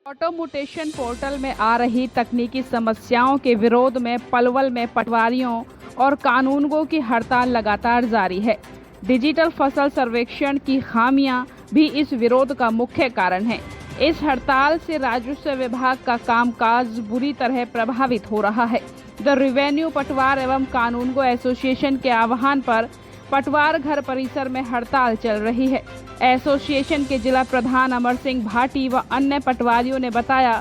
ऑटोमुटेशन portal में आ रही तकनीकी समस्याओं के विरोध में पलवल में पटवारियों और कानूनगों की हड़ताल लगातार जारी है। डिजिटल फसल सर्वेक्षण की खामियां भी इस विरोध का मुख्य कारण है। इस हड़ताल से राजस्व विभाग का कामकाज बुरी तरह प्रभावित हो रहा है। द रेवेन्यू पटवार एवं कानूनगो एसोसिएशन के आह्वान पर पटवार घर परिसर में हड़ताल चल रही है। एसोसिएशन के जिला प्रधान अमर सिंह भाटी व अन्य पटवारियों ने बताया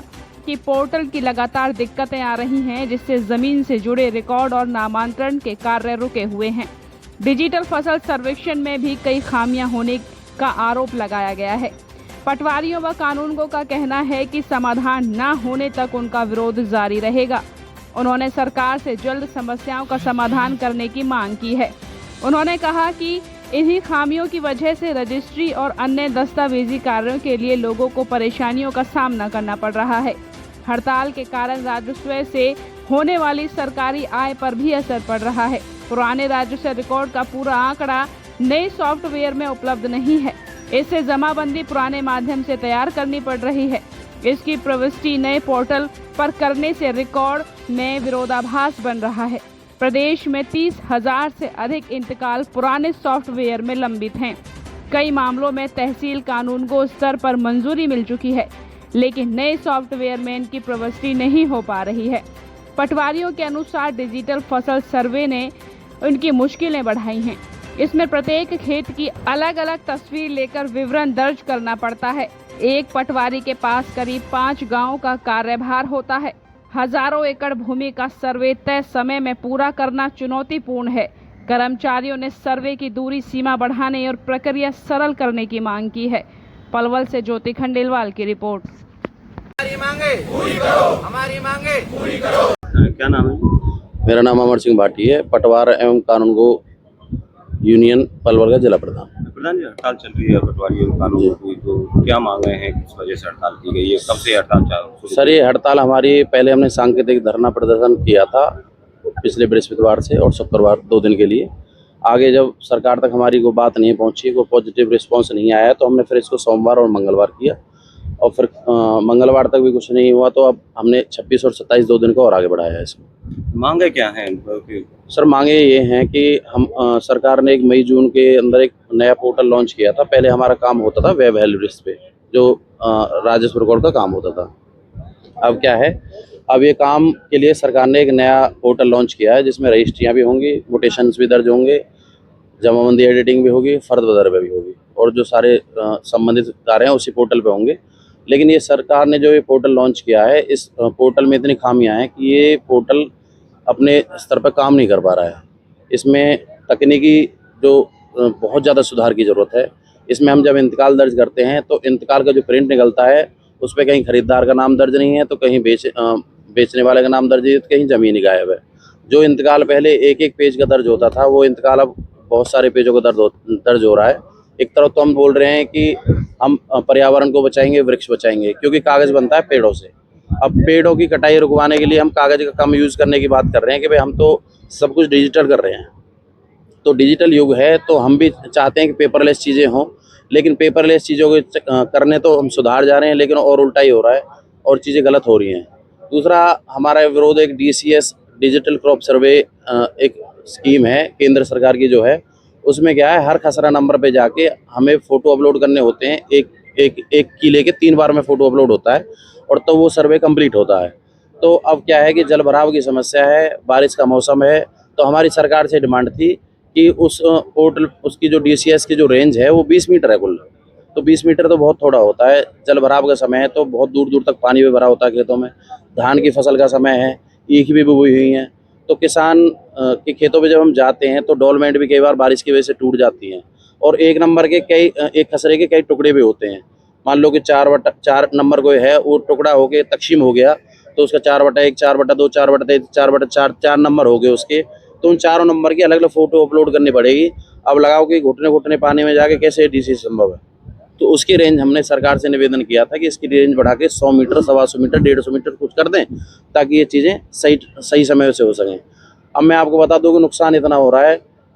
कि पोर्टल की लगातार दिक्कतें आ रही हैं, जिससे जमीन से जुड़े रिकॉर्ड और नामांतरण के कार्य रुके हुए हैं। डिजिटल फसल सर्वेक्षण में भी कई खामियां होने का आरोप लगाया गया है। पटवारियों व कानूनगों का कहना है कि समाधान न होने तक उनका विरोध जारी रहेगा। उन्होंने सरकार से जल्द समस्याओं का समाधान करने की मांग की है। उन्होंने कहा कि इन्हीं खामियों की वजह से रजिस्ट्री और अन्य दस्तावेजी कार्यों के लिए लोगों को परेशानियों का सामना करना पड़ रहा है। हड़ताल के कारण राजस्व से होने वाली सरकारी आय पर भी असर पड़ रहा है। पुराने राजस्व रिकॉर्ड का पूरा आंकड़ा नए सॉफ्टवेयर में उपलब्ध नहीं है। इससे जमाबंदी पुराने माध्यम से तैयार करनी पड़ रही है। इसकी प्रविष्टि नए पोर्टल पर करने से रिकॉर्ड में विरोधाभास बन रहा है। प्रदेश में 30,000 से अधिक इंतकाल पुराने सॉफ्टवेयर में लंबित हैं। कई मामलों में तहसील कानूनगो स्तर पर मंजूरी मिल चुकी है, लेकिन नए सॉफ्टवेयर में इनकी प्रविष्टि नहीं हो पा रही है। पटवारियों के अनुसार डिजिटल फसल सर्वे ने उनकी मुश्किलें बढ़ाई हैं। इसमें प्रत्येक खेत की अलग अलग तस्वीर लेकर विवरण दर्ज करना पड़ता है। एक पटवारी के पास करीब 5 गाँव का कार्यभार होता है। हजारों एकड़ भूमि का सर्वे तय समय में पूरा करना चुनौतीपूर्ण है। कर्मचारियों ने सर्वे की दूरी सीमा बढ़ाने और प्रक्रिया सरल करने की मांग की है। पलवल से ज्योति खंडेलवाल की रिपोर्ट। हमारी मांगे पूरी करो, हमारी मांगे पूरी करो। क्या नाम है? मेरा नाम अमर सिंह भाटी है, पटवार एवं कानूनगो यूनियन पलवल का जिला प्रधान। प्रधान जी, हड़ताल चल रही है पटवारी और कानून की, तो क्या मांगे हैं, किस वजह से हड़ताल की गई है? कब से हड़ताल चालू? सर, ये हड़ताल हमारी पहले हमने सांकेतिक धरना प्रदर्शन किया था पिछले बृहस्पतिवार से और शुक्रवार 2 दिन के लिए। आगे जब सरकार तक हमारी कोई बात नहीं पहुंची, कोई पॉजिटिव रिस्पांस नहीं आया, तो हमने फिर इसको सोमवार और मंगलवार किया और फिर मंगलवार तक भी कुछ नहीं हुआ, तो अब हमने 26 और 27 2 दिन को और आगे बढ़ाया है इसको। मांगे क्या हैं? सर, मांगे ये हैं कि हम सरकार ने 1 मई जून के अंदर एक नया पोर्टल लॉन्च किया था। पहले हमारा काम होता था वेब हेल्प डेस्क पे, जो राजस्व रिकॉर्ड का काम होता था। अब क्या है, अब ये काम के लिए सरकार ने एक नया पोर्टल लॉन्च किया है, जिसमें रजिस्ट्रियाँ भी होंगी, वोटेशंस भी दर्ज होंगे, जमाबंदी एडिटिंग भी होगी, फर्द बदर भी होगी, और जो सारे संबंधित कार्य हैं उसी पोर्टल पे होंगे। लेकिन ये सरकार ने जो ये पोर्टल लॉन्च किया है, इस पोर्टल में इतनी खामियां हैं कि ये पोर्टल अपने स्तर पर काम नहीं कर पा रहा है। इसमें तकनीकी जो बहुत ज़्यादा सुधार की ज़रूरत है। इसमें हम जब इंतकाल दर्ज करते हैं तो इंतकाल का जो प्रिंट निकलता है उस पर कहीं खरीदार का नाम दर्ज नहीं है, तो कहीं बेचने वाले का नाम दर्ज है, तो कहीं ज़मीन ही गायब है। जो इंतकाल पहले एक पेज का दर्ज होता था, वो इंतकाल अब बहुत सारे पेजों का दर्ज हो रहा है। एक तरफ तो हम बोल रहे हैं कि हम पर्यावरण को बचाएंगे, वृक्ष बचाएंगे, क्योंकि कागज़ बनता है पेड़ों से। अब पेड़ों की कटाई रुकवाने के लिए हम कागज़ का कम यूज़ करने की बात कर रहे हैं कि भाई हम तो सब कुछ डिजिटल कर रहे हैं। तो डिजिटल युग है, तो हम भी चाहते हैं कि पेपरलेस चीज़ें हों, लेकिन पेपरलेस चीज़ों को करने तो हम सुधार जा रहे हैं, लेकिन और उल्टा ही हो रहा है और चीज़ें गलत हो रही हैं। दूसरा हमारा विरोध एक DCS डिजिटल क्रॉप सर्वे एक स्कीम है केंद्र सरकार की जो है, उसमें क्या है, हर खसरा नंबर पे जाके हमें फ़ोटो अपलोड करने होते हैं। एक किले के 3 बार में फ़ोटो अपलोड होता है और तो वो सर्वे कंप्लीट होता है। तो अब क्या है कि जल भराव की समस्या है, बारिश का मौसम है, तो हमारी सरकार से डिमांड थी कि उस पोर्टल उसकी जो DCS की जो रेंज है वो 20 मीटर है कुल। तो 20 मीटर तो बहुत थोड़ा होता है। जल भराव का समय है तो बहुत दूर दूर तक पानी भी भरा होता है खेतों में। धान की फसल का समय है, ईख भी बोई हुई हैं, तो किसान के खेतों पे जब हम जाते हैं तो डोलमेंट भी कई बार बारिश की वजह से टूट जाती हैं और एक नंबर के एक खसरे के कई टुकड़े भी होते हैं। मान लो कि 4/4 नंबर कोई है, वो टुकड़ा हो के तकसीम हो गया, तो उसका 4/1, 4/2, 4/3, 4/4 4 नंबर हो गए उसके, तो उन चारों नंबर की अलग अलग फ़ोटो अपलोड करनी पड़ेगी। अब लगाओ कि घुटने घुटने पानी में जाके कैसे DCS संभव है। तो उसकी रेंज हमने सरकार से निवेदन किया था कि इसकी रेंज बढ़ा के 100 मीटर, 125 मीटर, 150 मीटर कुछ कर दें, ताकि ये चीज़ें सही समय से हो सकें। अब मैं आपको बता दूं कि नुकसान इतना हो रहा है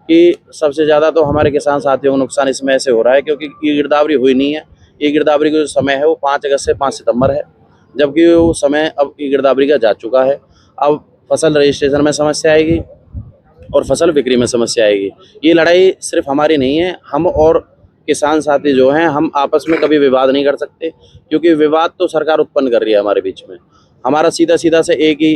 कि सबसे ज़्यादा तो हमारे किसान साथियों को नुकसान इसमें ऐसे हो रहा है क्योंकि ई गिरदावरी हुई नहीं है। ई गिरदावरी का जो समय है वो 5 अगस्त से 5 सितंबर है जबकि वो समय अब की गिरदावरी का जा चुका है। अब फसल रजिस्ट्रेशन में समस्या आएगी और फसल बिक्री में समस्या आएगी। ये लड़ाई सिर्फ हमारी नहीं है, हम और किसान साथी जो हैं हम आपस में कभी विवाद नहीं कर सकते, क्योंकि विवाद तो सरकार उत्पन्न कर रही है हमारे बीच में। हमारा सीधा सीधा से एक ही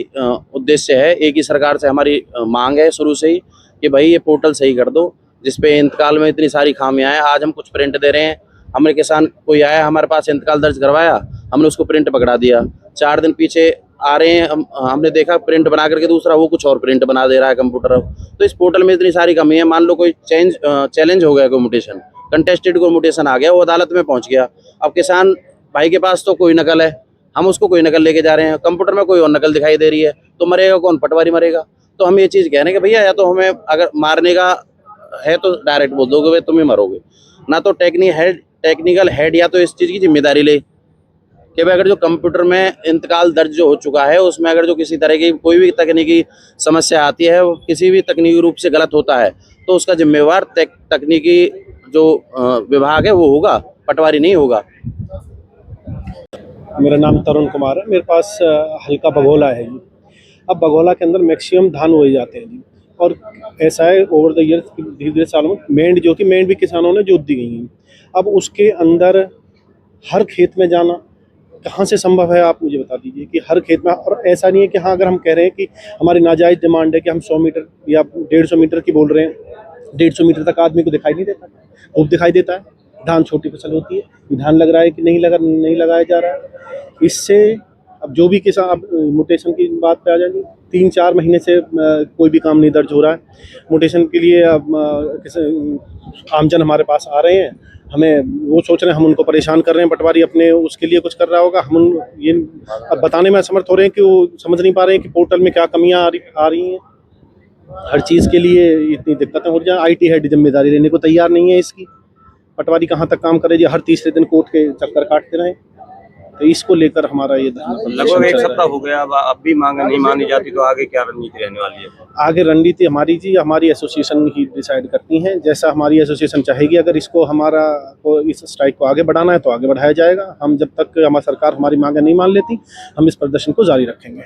उद्देश्य है, एक ही सरकार से हमारी मांग है शुरू से ही कि भाई ये पोर्टल सही कर दो, जिसपे इंतकाल में इतनी सारी खामियां हैं। आज हम कुछ प्रिंट दे रहे हैं, हमारे किसान कोई आया हमारे पास इंतकाल दर्ज करवाया, हमने उसको प्रिंट पकड़ा दिया, 4 दिन पीछे आ रहे हैं, हमने देखा प्रिंट बना करके दूसरा, वो कुछ और प्रिंट बना दे रहा है कंप्यूटर। तो इस पोर्टल में इतनी सारी कमी है। मान लो कोई चैलेंज हो गया, कोई म्यूटेशन, कंटेस्टेड कोई म्यूटेशन आ गया, वो अदालत में पहुंच गया। अब किसान भाई के पास तो कोई नकल है, हम उसको कोई नकल लेके जा रहे हैं, कंप्यूटर में कोई और नकल दिखाई दे रही है, तो मरेगा कौन? पटवारी मरेगा। तो हम ये चीज़ कह रहे हैं कि भैया या तो हमें अगर मारने का है तो डायरेक्ट बोल दोगे भाई तुम ही मरोगे, ना तो टेक्निकल हेड या तो इस चीज़ की जिम्मेदारी ले कि भाई अगर जो कंप्यूटर में इंतकाल दर्ज जो हो चुका है उसमें अगर जो किसी तरह की कोई भी तकनीकी समस्या आती है, वो किसी भी तकनीकी रूप से गलत होता है, तो उसका जिम्मेवार तकनीकी जो विभाग है वो होगा, पटवारी नहीं होगा। मेरा नाम तरुण कुमार है। मेरे पास हल्का बघोला है जी। अब बघोला के अंदर मैक्सिमम धान बोए जाते हैं जी, और ऐसा है ओवर द ईयर धीरे धीरे सालों में मेंढ भी किसानों ने जोत दी गई हैं। अब उसके अंदर हर खेत में जाना कहाँ से संभव है, आप मुझे बता दीजिए कि हर खेत में। और ऐसा नहीं है कि हाँ अगर हम कह रहे हैं कि हमारी नाजायज़ डिमांड है कि हम 100 मीटर या 150 मीटर की बोल रहे हैं, 150 मीटर तक आदमी को दिखाई नहीं देता, खूब दिखाई देता है। धान छोटी फसल होती है, धान लग रहा है कि नहीं लगाया जा रहा है। इससे अब जो भी किसान, अब म्यूटेशन की बात पे आ जाएगी, 3-4 महीने से कोई भी काम नहीं दर्ज हो रहा है। म्यूटेशन के लिए अब आमजन हमारे पास आ रहे हैं, हमें वो सोच रहे हैं हम उनको परेशान कर रहे हैं, पटवारी अपने उसके लिए कुछ कर रहा होगा। हम ये अब बताने में असमर्थ हो रहे हैं कि वो समझ नहीं पा रहे हैं कि पोर्टल में क्या कमियां आ रही हैं। हर चीज़ के लिए इतनी दिक्कतें हो जाए, IT हेड जिम्मेदारी लेने को तैयार नहीं है इसकी। पटवारी कहाँ तक काम करे जी, हर तीसरे दिन कोर्ट के चक्कर काटते रहे। तो इसको लेकर हमारा ये लगभग 1 सप्ताह हो गया, अब भी मांगे नहीं मानी जाती, तो आगे क्या रणनीति रहने वाली है? आगे रणनीति हमारी जी, हमारी एसोसिएशन ही डिसाइड करती हैं। जैसा हमारी एसोसिएशन चाहेगी, अगर इसको इस स्ट्राइक को आगे बढ़ाना है तो आगे बढ़ाया जाएगा। हम जब तक हमारी सरकार हमारी मांगे नहीं मान लेती, हम इस प्रदर्शन को जारी रखेंगे।